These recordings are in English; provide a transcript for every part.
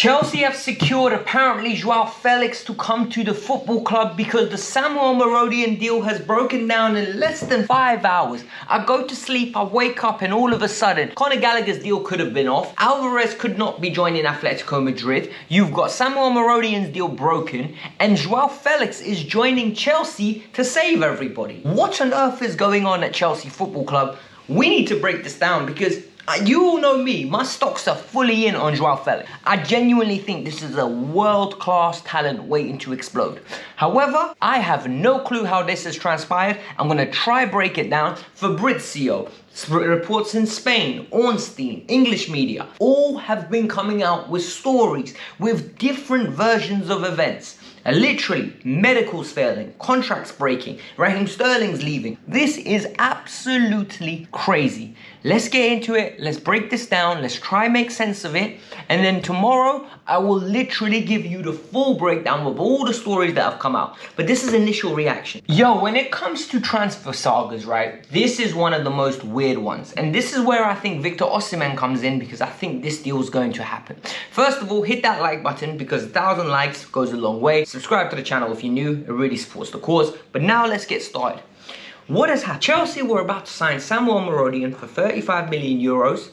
Chelsea have secured apparently Joao Felix to come to the football club because the Samuel Omorodion deal has broken down in less than 5 hours. I go to sleep, I wake up, and all of a sudden, Conor Gallagher's deal could have been off. Alvarez could not be joining Atletico Madrid. You've got Samuel Omorodion's deal broken, and Joao Felix is joining Chelsea to save everybody. What on earth is going on at Chelsea Football Club? We need to break this down because you all know me, my stocks are fully in on Joao Felix. I genuinely think this is a world-class talent waiting to explode. However, I have no clue how this has transpired. I'm going to try break it down. Fabrizio, reports in Spain, Ornstein, English media, all have been coming out with stories, with different versions of events. Literally, medicals failing, contracts breaking, Raheem Sterling's leaving. This is absolutely crazy. Let's get into it, let's break this down, let's try make sense of it, and then tomorrow I will literally give you the full breakdown of all the stories that have come out. But this is initial reaction. Yo, when it comes to transfer sagas, right, this is one of the most weird ones. And this is where I think Victor Osimhen comes in, because I think this deal is going to happen. First of all, hit that like button because 1,000 likes goes a long way. Subscribe to the channel if you're new, it really supports the cause. But now let's get started. What has happened? Chelsea were about to sign Samuel Omorodion for 35 million euros.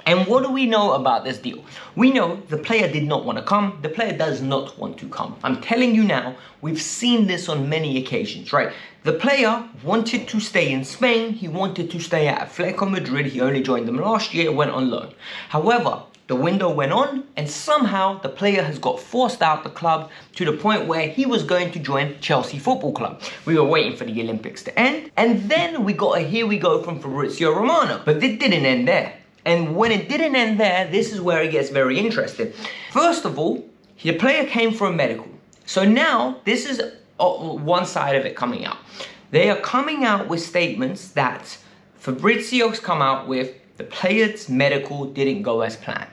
And what do we know about this deal? We know the player did not want to come. The player does not want to come. I'm telling you now, we've seen this on many occasions, right? The player wanted to stay in Spain. He wanted to stay at Atletico Madrid. He only joined them last year, went on loan. However, the window went on and somehow the player has got forced out the club to the point where he was going to join Chelsea Football Club. We were waiting for the Olympics to end, and then we got a here we go from Fabrizio Romano. But it didn't end there. And when it didn't end there, this is where it gets very interesting. First of all, the player came for a medical. So now this is one side of it coming out. They are coming out with statements that Fabrizio's come out with. The player's medical didn't go as planned.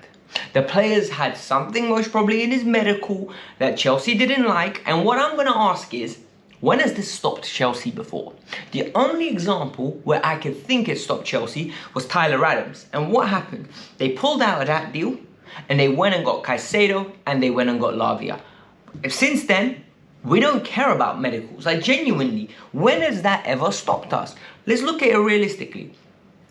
The player's had something most probably in his medical that Chelsea didn't like. And what I'm going to ask is, when has this stopped Chelsea before? The only example where I could think it stopped Chelsea was Tyler Adams. And what happened? They pulled out of that deal and they went and got Caicedo and they went and got Lavia. Since then, we don't care about medicals. Like genuinely, when has that ever stopped us? Let's look at it realistically.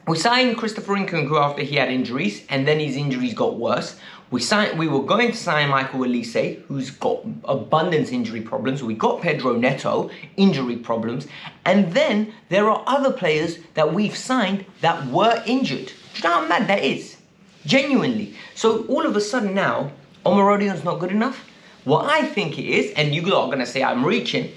We signed Christopher Nkunku after he had injuries, and then his injuries got worse. We were going to sign Michael Elise, who's got abundance injury problems. We got Pedro Neto, injury problems. And then there are other players that we've signed that were injured. Do you know how mad that is? Genuinely. So all of a sudden now, Omorodion's not good enough? What I think it is, and you lot are going to say I'm reaching,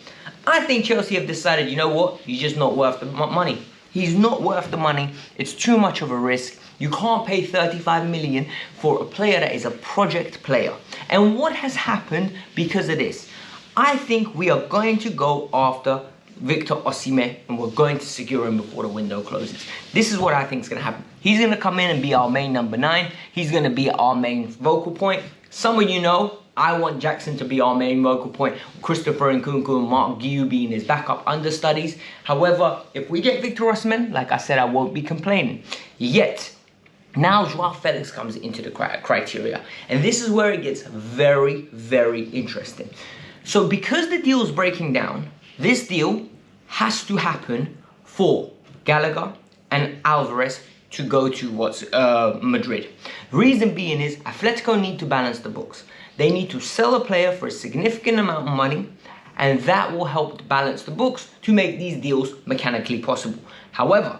I think Chelsea have decided, you know what, he's just not worth the money. He's not worth the money. It's too much of a risk. You can't pay 35 million for a player that is a project player. And what has happened because of this? I think we are going to go after Victor Osimhen and we're going to secure him before the window closes. This is what I think is going to happen. He's going to come in and be our main number 9. He's going to be our main vocal point. Some of you know, I want Jackson to be our main vocal point, Christopher Nkunku and Mark Guiu being his backup understudies. However, if we get Victor Osimhen, like I said, I won't be complaining. Yet, now Joao Felix comes into the criteria. And this is where it gets very, very interesting. So because the deal is breaking down, this deal has to happen for Gallagher and Alvarez to go to Madrid. Reason being is Atletico need to balance the books. They need to sell a player for a significant amount of money, and that will help balance the books to make these deals mechanically possible. However,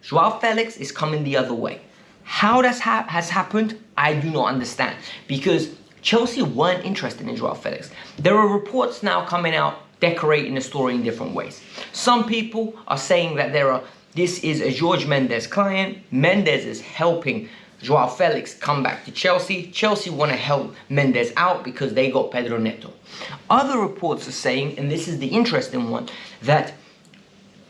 Joao Felix is coming the other way. How that has happened, I do not understand, because Chelsea weren't interested in Joao Felix. There are reports now coming out decorating the story in different ways. Some people are saying that this is a Jorge Mendes client. Mendes is helping Joao Felix come back to Chelsea. Chelsea want to help Mendes out because they got Pedro Neto. Other reports are saying, and this is the interesting one, that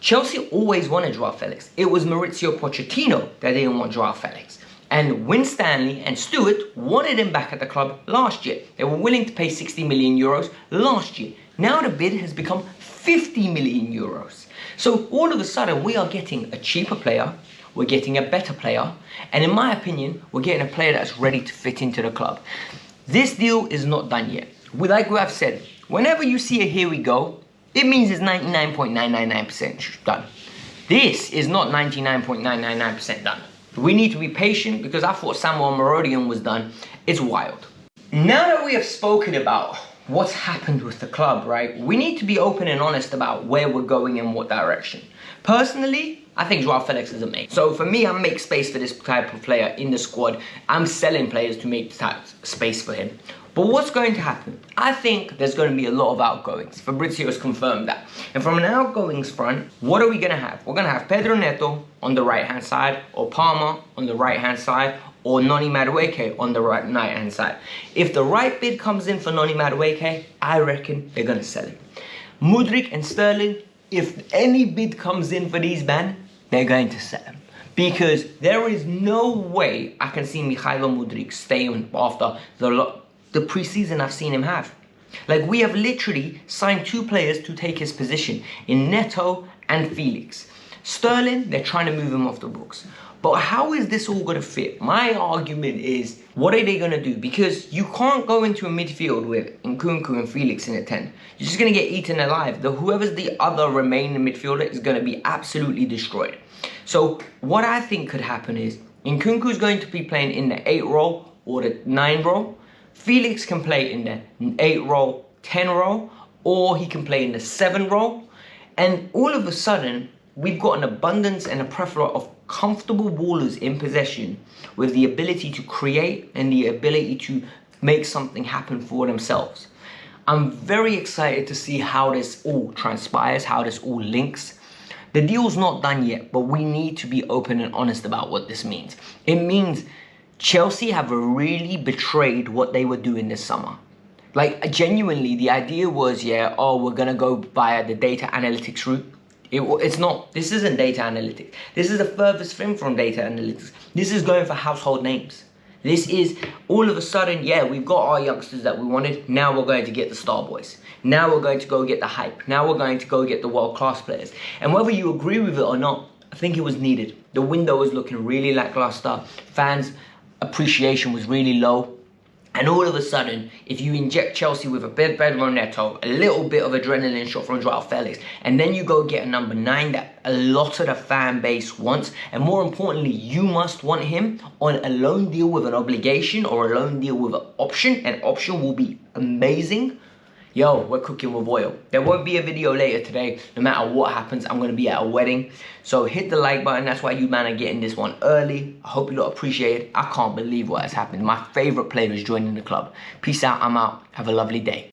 Chelsea always wanted Joao Felix. It was Mauricio Pochettino that didn't want Joao Felix. And Winstanley and Stewart wanted him back at the club last year. They were willing to pay 60 million euros last year. Now the bid has become 50 million euros. So all of a sudden we are getting a cheaper player, we're getting a better player, and in my opinion, we're getting a player that's ready to fit into the club. This deal is not done yet. Like we have said, whenever you see a here we go, it means it's 99.999% done. This is not 99.999% done. We need to be patient because I thought Omorodion was done. It's wild. Now that we have spoken about what's happened with the club, right, we need to be open and honest about where we're going and what direction. Personally, I think Joao Felix is amazing. So for me, I make space for this type of player in the squad. I'm selling players to make space for him. But what's going to happen? I think there's going to be a lot of outgoings. Fabrizio has confirmed that. And from an outgoings front, what are we going to have? We're going to have Pedro Neto on the right-hand side, or Palmer on the right-hand side, or Noni Madueke on the right-hand side. If the right bid comes in for Noni Madueke, I reckon they're going to sell him. Mudryk and Sterling, if any bid comes in for these men, they're going to sell him. Because there is no way I can see Mikhailo Mudryk staying after the preseason I've seen him have. Like, we have literally signed 2 players to take his position in Neto and Felix. Sterling, they're trying to move him off the books. But how is this all going to fit? My argument is, what are they going to do? Because you can't go into a midfield with Nkunku and Felix in a 10. You're just going to get eaten alive. Whoever's the other remaining midfielder is going to be absolutely destroyed. So what I think could happen is, Nkunku is going to be playing in the 8 role or the 9 role. Felix can play in the 8 role, 10 role, or he can play in the 7 role. And all of a sudden, we've got an abundance and a plethora of comfortable ballers in possession with the ability to create and the ability to make something happen for themselves. I'm very excited to see how this all transpires, how this all links. The deal's not done yet, but we need to be open and honest about what this means. It means Chelsea have really betrayed what they were doing this summer. Like, genuinely, the idea was, yeah, oh, we're going to go via the data analytics route. It's not. This isn't data analytics. This is the furthest thing from data analytics. This is going for household names. This is, all of a sudden, yeah, we've got our youngsters that we wanted. Now we're going to get the star boys. Now we're going to go get the hype. Now we're going to go get the world-class players. And whether you agree with it or not, I think it was needed. The window was looking really lackluster. Fans' appreciation was really low. And all of a sudden, if you inject Chelsea with a bit Pedro Neto, a little bit of adrenaline shot from Joao Felix, and then you go get a number 9 that a lot of the fan base wants, and more importantly, you must want him on a loan deal with an obligation or a loan deal with an option. An option will be amazing. Yo, we're cooking with oil. There won't be a video later today. No matter what happens, I'm going to be at a wedding. So hit the like button. That's why you man are getting this one early. I hope you lot appreciate it. I can't believe what has happened. My favorite player is joining the club. Peace out. I'm out. Have a lovely day.